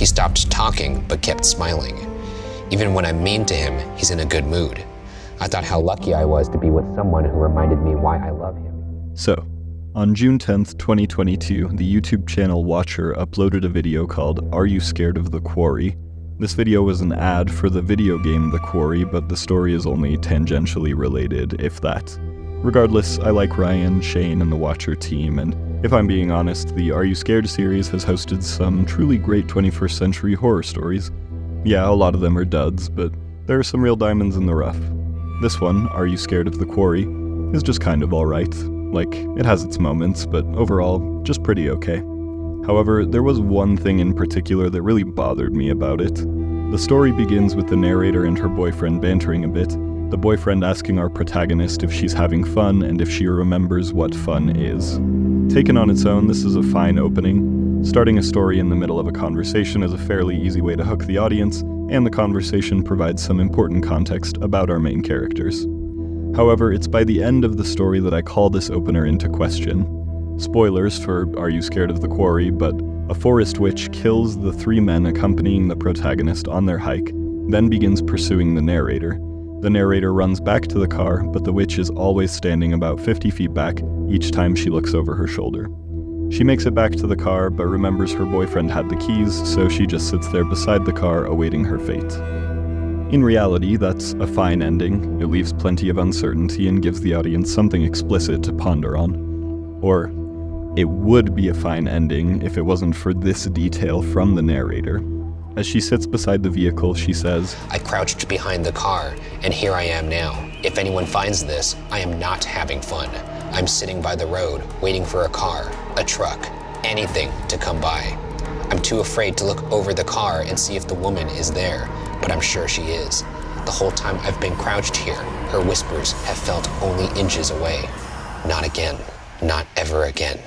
He stopped talking, but kept smiling. Even when I'm mean to him, he's in a good mood. I thought how lucky I was to be with someone who reminded me why I love him. So, on June 10th, 2022, the YouTube channel Watcher uploaded a video called Are You Scared of the Quarry? This video was an ad for the video game The Quarry, but the story is only tangentially related, if that. Regardless, I like Ryan, Shane, and the Watcher team, and if I'm being honest, the Are You Scared series has hosted some truly great 21st century horror stories. Yeah, a lot of them are duds, but there are some real diamonds in the rough. This one, Are You Scared of the Quarry, is just kind of alright. Like, it has its moments, but overall, just pretty okay. However, there was one thing in particular that really bothered me about it. The story begins with the narrator and her boyfriend bantering a bit, the boyfriend asking our protagonist if she's having fun and if she remembers what fun is. Taken on its own, this is a fine opening. Starting a story in the middle of a conversation is a fairly easy way to hook the audience, and the conversation provides some important context about our main characters. However, it's by the end of the story that I call this opener into question. Spoilers for Are You Scared of the Quarry, but a forest witch kills the three men accompanying the protagonist on their hike, then begins pursuing the narrator. The narrator runs back to the car, but the witch is always standing about 50 feet back each time she looks over her shoulder. She makes it back to the car, but remembers her boyfriend had the keys, so she just sits there beside the car awaiting her fate. In reality, that's a fine ending. It leaves plenty of uncertainty and gives the audience something explicit to ponder on. Or, it would be a fine ending if it wasn't for this detail from the narrator. As she sits beside the vehicle, she says, I crouched behind the car, and here I am now. If anyone finds this, I am not having fun. I'm sitting by the road, waiting for a car, a truck, anything to come by. I'm too afraid to look over the car and see if the woman is there, but I'm sure she is. The whole time I've been crouched here, her whispers have felt only inches away. Not again. Not ever again.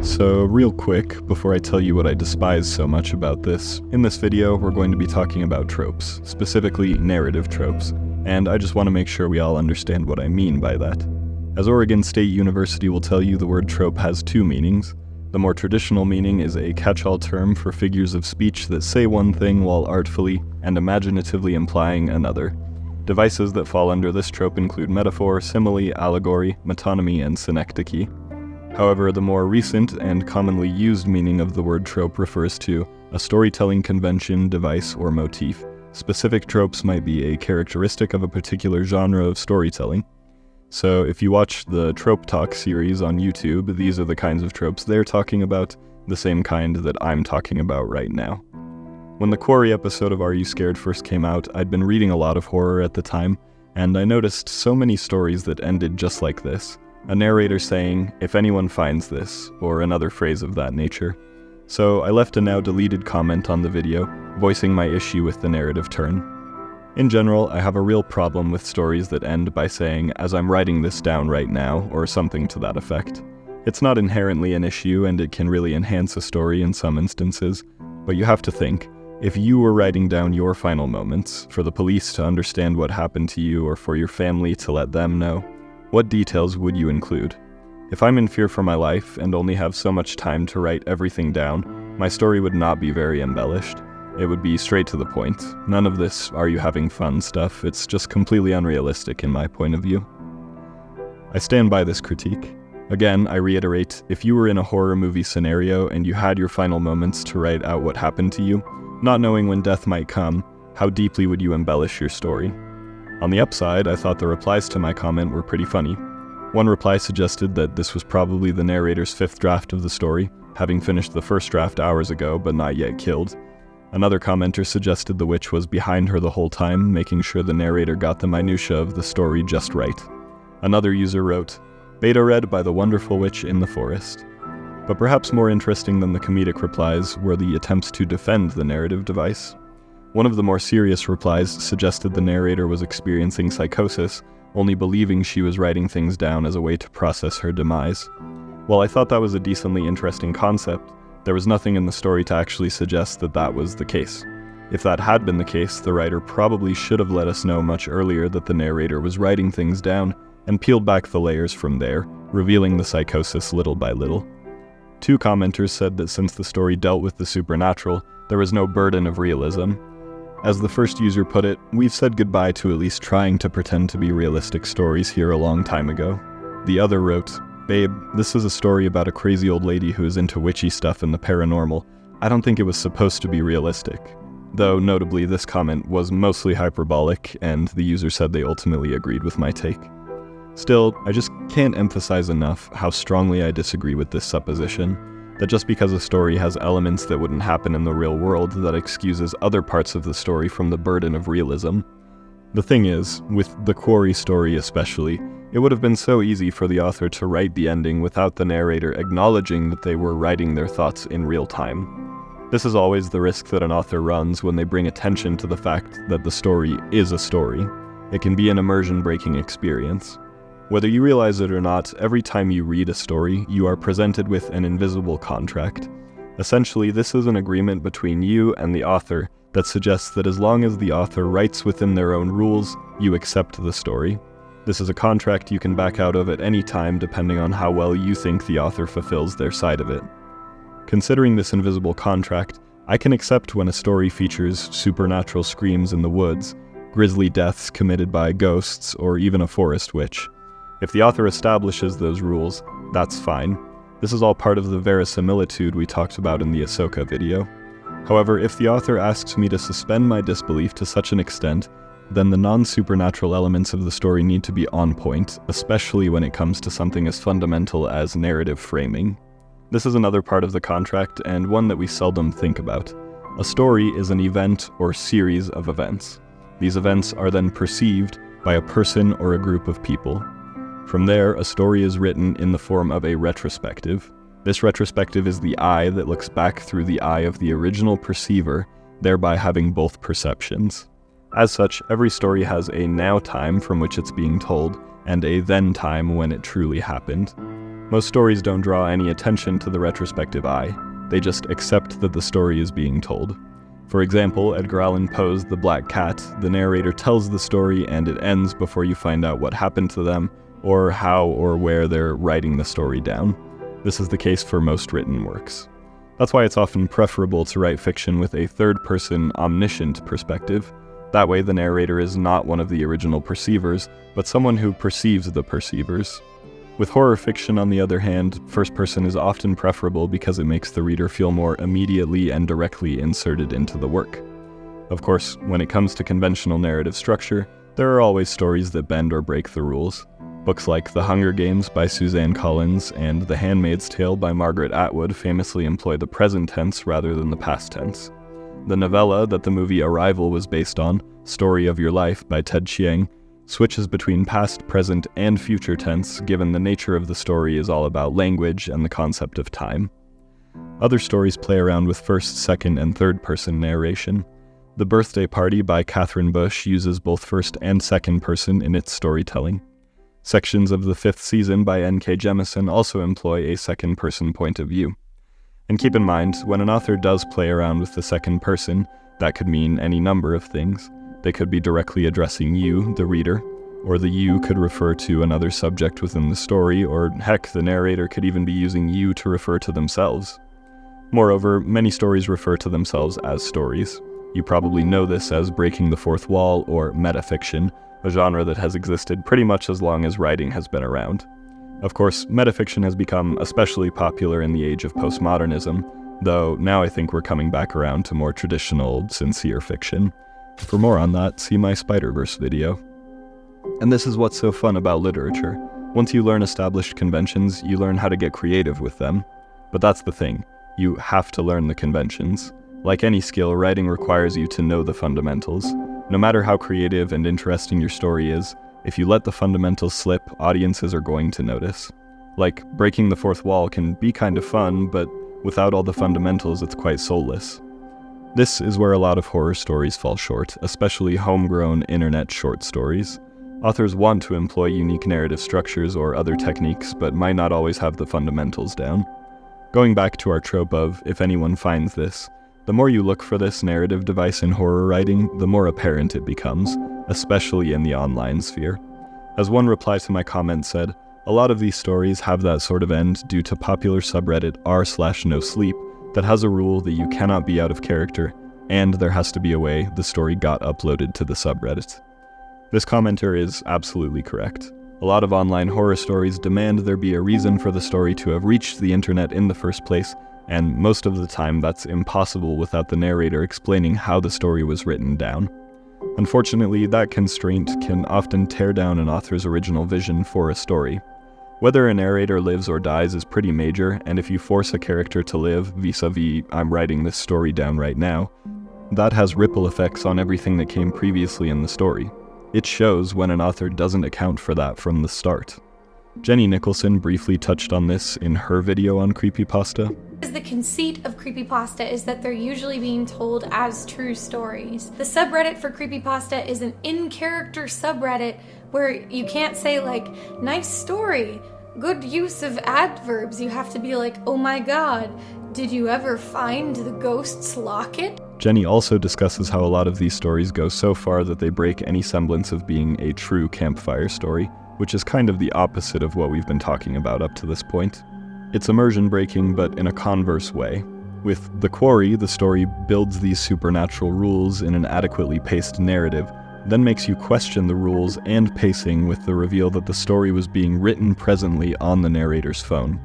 So real quick, before I tell you what I despise so much about this, in this video we're going to be talking about tropes, specifically narrative tropes, and I just want to make sure we all understand what I mean by that. As Oregon State University will tell you, the word trope has two meanings. The more traditional meaning is a catch-all term for figures of speech that say one thing while artfully and imaginatively implying another. Devices that fall under this trope include metaphor, simile, allegory, metonymy, and synecdoche. However, the more recent and commonly used meaning of the word trope refers to a storytelling convention, device, or motif. Specific tropes might be a characteristic of a particular genre of storytelling. So if you watch the Trope Talk series on YouTube, these are the kinds of tropes they're talking about, the same kind that I'm talking about right now. When the Quarry episode of Are You Scared first came out, I'd been reading a lot of horror at the time, and I noticed so many stories that ended just like this. A narrator saying, if anyone finds this, or another phrase of that nature. So I left a now deleted comment on the video, voicing my issue with the narrative turn. In general, I have a real problem with stories that end by saying, as I'm writing this down right now, or something to that effect. It's not inherently an issue, and it can really enhance a story in some instances, but you have to think, if you were writing down your final moments, for the police to understand what happened to you or for your family to let them know, what details would you include? If I'm in fear for my life and only have so much time to write everything down, my story would not be very embellished. It would be straight to the point. None of this "are you having fun" stuff. It's just completely unrealistic in my point of view. I stand by this critique. Again, I reiterate, if you were in a horror movie scenario and you had your final moments to write out what happened to you, not knowing when death might come, how deeply would you embellish your story? On the upside, I thought the replies to my comment were pretty funny. One reply suggested that this was probably the narrator's fifth draft of the story, having finished the first draft hours ago but not yet killed. Another commenter suggested the witch was behind her the whole time, making sure the narrator got the minutiae of the story just right. Another user wrote, "Beta read by the wonderful witch in the forest." But perhaps more interesting than the comedic replies were the attempts to defend the narrative device. One of the more serious replies suggested the narrator was experiencing psychosis, only believing she was writing things down as a way to process her demise. While I thought that was a decently interesting concept, there was nothing in the story to actually suggest that that was the case. If that had been the case, the writer probably should have let us know much earlier that the narrator was writing things down, and peeled back the layers from there, revealing the psychosis little by little. Two commenters said that since the story dealt with the supernatural, There was no burden of realism. As the first user put it, we've said goodbye to at least trying to pretend to be realistic stories here a long time ago. The other wrote, "Babe, this is a story about a crazy old lady who is into witchy stuff and the paranormal. I don't think it was supposed to be realistic." Though, notably, this comment was mostly hyperbolic, and the user said they ultimately agreed with my take. Still, I just can't emphasize enough how strongly I disagree with this supposition, that just because a story has elements that wouldn't happen in the real world, that excuses other parts of the story from the burden of realism. The thing is, with the Quarry story especially, it would have been so easy for the author to write the ending without the narrator acknowledging that they were writing their thoughts in real time. This is always the risk that an author runs when they bring attention to the fact that the story is a story. It can be an immersion-breaking experience. Whether you realize it or not, every time you read a story, you are presented with an invisible contract. Essentially, this is an agreement between you and the author that suggests that as long as the author writes within their own rules, you accept the story. This is a contract you can back out of at any time depending on how well you think the author fulfills their side of it. Considering this invisible contract, I can accept when a story features supernatural screams in the woods, grisly deaths committed by ghosts, or even a forest witch. If the author establishes those rules, that's fine. This is all part of the verisimilitude we talked about in the Ahsoka video. However, if the author asks me to suspend my disbelief to such an extent, then the non-supernatural elements of the story need to be on point, especially when it comes to something as fundamental as narrative framing. This is another part of the contract, and one that we seldom think about. A story is an event or series of events. These events are then perceived by a person or a group of people. From there, a story is written in the form of a retrospective. This retrospective is the eye that looks back through the eye of the original perceiver, thereby having both perceptions. As such, every story has a now time from which it's being told, and a then time when it truly happened. Most stories don't draw any attention to the retrospective eye. They just accept that the story is being told. For example, Edgar Allan Poe's The Black Cat, the narrator tells the story and it ends before you find out what happened to them, or how or where they're writing the story down. This is the case for most written works. That's why it's often preferable to write fiction with a third-person, omniscient perspective. That way the narrator is not one of the original perceivers, but someone who perceives the perceivers. With horror fiction, on the other hand, first person is often preferable because it makes the reader feel more immediately and directly inserted into the work. Of course, when it comes to conventional narrative structure, there are always stories that bend or break the rules. Books like The Hunger Games by Suzanne Collins and The Handmaid's Tale by Margaret Atwood famously employ the present tense rather than the past tense. The novella that the movie Arrival was based on, Story of Your Life by Ted Chiang, switches between past, present, and future tense given the nature of the story is all about language and the concept of time. Other stories play around with first, second, and third-person narration. The Birthday Party by Catherine Bush uses both first and second person in its storytelling. Sections of the 5th season by N.K. Jemisin also employ a second-person point of view. And keep in mind, when an author does play around with the second person, that could mean any number of things. They could be directly addressing you, the reader, or the you could refer to another subject within the story, or heck, the narrator could even be using you to refer to themselves. Moreover, many stories refer to themselves as stories. You probably know this as breaking the fourth wall or metafiction, a genre that has existed pretty much as long as writing has been around. Of course, metafiction has become especially popular in the age of postmodernism, though now I think we're coming back around to more traditional, sincere fiction. For more on that, see my Spider-Verse video. And this is what's so fun about literature. Once you learn established conventions, you learn how to get creative with them. But that's the thing, you have to learn the conventions. Like any skill, writing requires you to know the fundamentals. No matter how creative and interesting your story is, if you let the fundamentals slip, audiences are going to notice. Like, breaking the fourth wall can be kind of fun, but without all the fundamentals, it's quite soulless. This is where a lot of horror stories fall short, especially homegrown internet short stories. Authors want to employ unique narrative structures or other techniques, but might not always have the fundamentals down. Going back to our trope of, if anyone finds this, the more you look for this narrative device in horror writing, the more apparent it becomes, especially in the online sphere. As one reply to my comment said, a lot of these stories have that sort of end due to popular subreddit r/nosleep that has a rule that you cannot be out of character, and there has to be a way the story got uploaded to the subreddit. This commenter is absolutely correct. A lot of online horror stories demand there be a reason for the story to have reached the internet in the first place, and most of the time that's impossible without the narrator explaining how the story was written down. Unfortunately, that constraint can often tear down an author's original vision for a story. Whether a narrator lives or dies is pretty major, and if you force a character to live, vis-a-vis I'm writing this story down right now, that has ripple effects on everything that came previously in the story. It shows when an author doesn't account for that from the start. Jenny Nicholson briefly touched on this in her video on Creepypasta. The conceit of Creepypasta is that they're usually being told as true stories. The subreddit for Creepypasta is an in-character subreddit where you can't say like, nice story, good use of adverbs. You have to be like, oh my god, did you ever find the ghost's locket? Jenny also discusses how a lot of these stories go so far that they break any semblance of being a true campfire story, which is kind of the opposite of what we've been talking about up to this point. It's immersion breaking, but in a converse way. With The Quarry, the story builds these supernatural rules in an adequately paced narrative, then makes you question the rules and pacing with the reveal that the story was being written presently on the narrator's phone.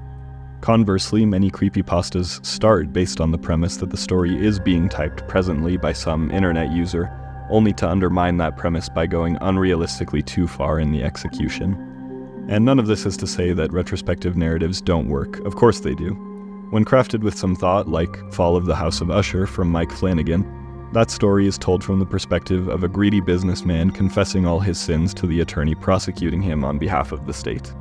Conversely, many creepypastas start based on the premise that the story is being typed presently by some internet user, only to undermine that premise by going unrealistically too far in the execution. And none of this is to say that retrospective narratives don't work. Of course they do. When crafted with some thought, like Fall of the House of Usher from Mike Flanagan, that story is told from the perspective of a greedy businessman confessing all his sins to the attorney prosecuting him on behalf of the state.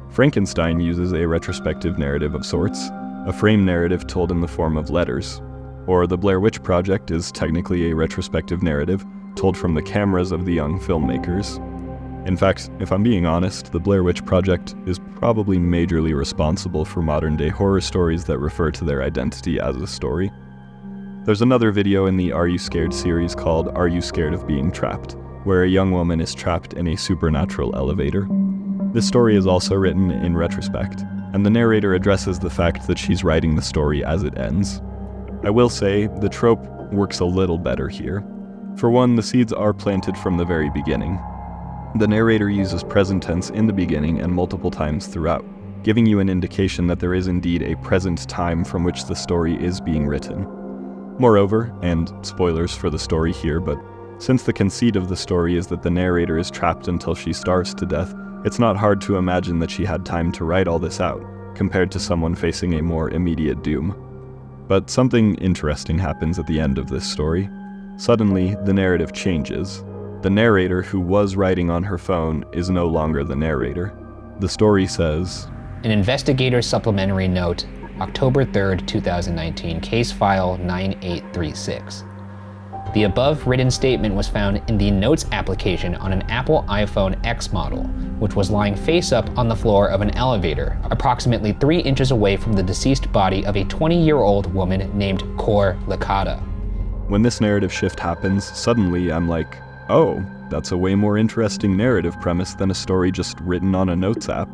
Frankenstein uses a retrospective narrative of sorts, a frame narrative told in the form of letters. Or The Blair Witch Project is technically a retrospective narrative told from the cameras of the young filmmakers. In fact, if I'm being honest, The Blair Witch Project is probably majorly responsible for modern-day horror stories that refer to their identity as a story. There's another video in the Are You Scared series called Are You Scared of Being Trapped, where a young woman is trapped in a supernatural elevator. This story is also written in retrospect, and the narrator addresses the fact that she's writing the story as it ends. I will say, the trope works a little better here. For one, the seeds are planted from the very beginning. The narrator uses present tense in the beginning and multiple times throughout, giving you an indication that there is indeed a present time from which the story is being written. Moreover, and spoilers for the story here, but since the conceit of the story is that the narrator is trapped until she starves to death, it's not hard to imagine that she had time to write all this out, compared to someone facing a more immediate doom. But something interesting happens at the end of this story. Suddenly, the narrative changes. The narrator who was writing on her phone is no longer the narrator. The story says, An investigator supplementary note, October 3rd, 2019, case file 9836. The above written statement was found in the Notes application on an Apple iPhone X model, which was lying face up on the floor of an elevator, approximately 3 inches away from the deceased body of a 20-year-old woman named Cor Licata. When this narrative shift happens, suddenly I'm like, oh, that's a way more interesting narrative premise than a story just written on a Notes app.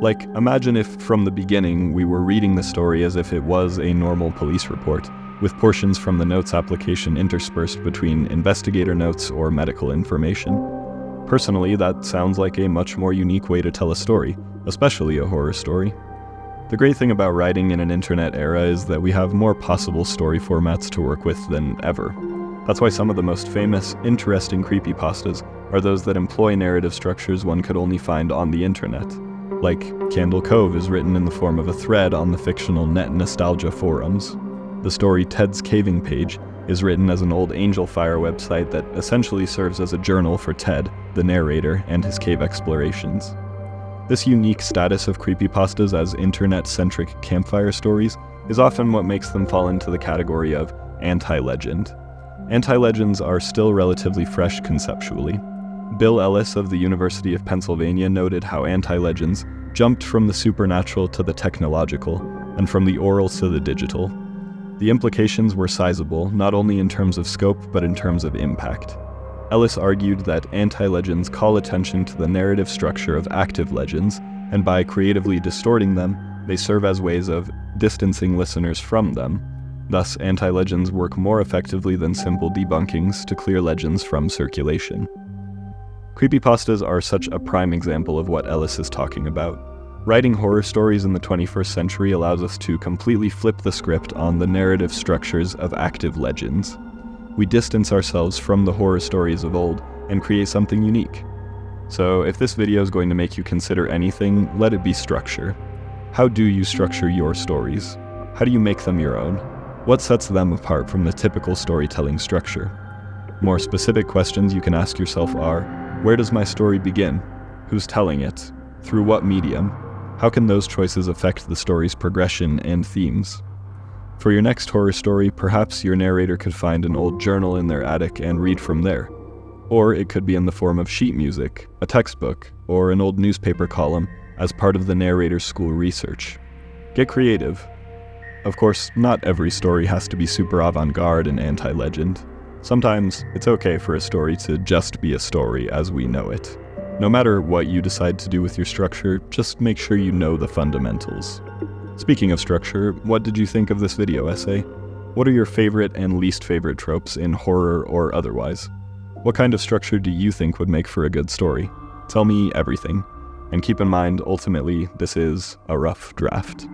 Like, imagine if from the beginning we were reading the story as if it was a normal police report, with portions from the Notes application interspersed between investigator notes or medical information. Personally, that sounds like a much more unique way to tell a story, especially a horror story. The great thing about writing in an internet era is that we have more possible story formats to work with than ever. That's why some of the most famous, interesting creepypastas are those that employ narrative structures one could only find on the internet. Like, Candle Cove is written in the form of a thread on the fictional Net Nostalgia forums. The story Ted's Caving Page is written as an old Angel Fire website that essentially serves as a journal for Ted, the narrator, and his cave explorations. This unique status of creepypastas as internet-centric campfire stories is often what makes them fall into the category of anti-legend. Anti-legends are still relatively fresh conceptually. Bill Ellis of the University of Pennsylvania noted how anti-legends jumped from the supernatural to the technological, and from the oral to the digital. The implications were sizable, not only in terms of scope, but in terms of impact. Ellis argued that anti-legends call attention to the narrative structure of active legends, and by creatively distorting them, they serve as ways of distancing listeners from them. Thus, anti-legends work more effectively than simple debunkings to clear legends from circulation. Creepypastas are such a prime example of what Ellis is talking about. Writing horror stories in the 21st century allows us to completely flip the script on the narrative structures of active legends. We distance ourselves from the horror stories of old and create something unique. So if this video is going to make you consider anything, let it be structure. How do you structure your stories? How do you make them your own? What sets them apart from the typical storytelling structure? More specific questions you can ask yourself are, where does my story begin? Who's telling it? Through what medium? How can those choices affect the story's progression and themes? For your next horror story, perhaps your narrator could find an old journal in their attic and read from there. Or it could be in the form of sheet music, a textbook, or an old newspaper column as part of the narrator's school research. Get creative. Of course, not every story has to be super avant-garde and anti-legend. Sometimes it's okay for a story to just be a story as we know it. No matter what you decide to do with your structure, just make sure you know the fundamentals. Speaking of structure, what did you think of this video essay? What are your favorite and least favorite tropes in horror or otherwise? What kind of structure do you think would make for a good story? Tell me everything. And keep in mind, ultimately, this is a rough draft.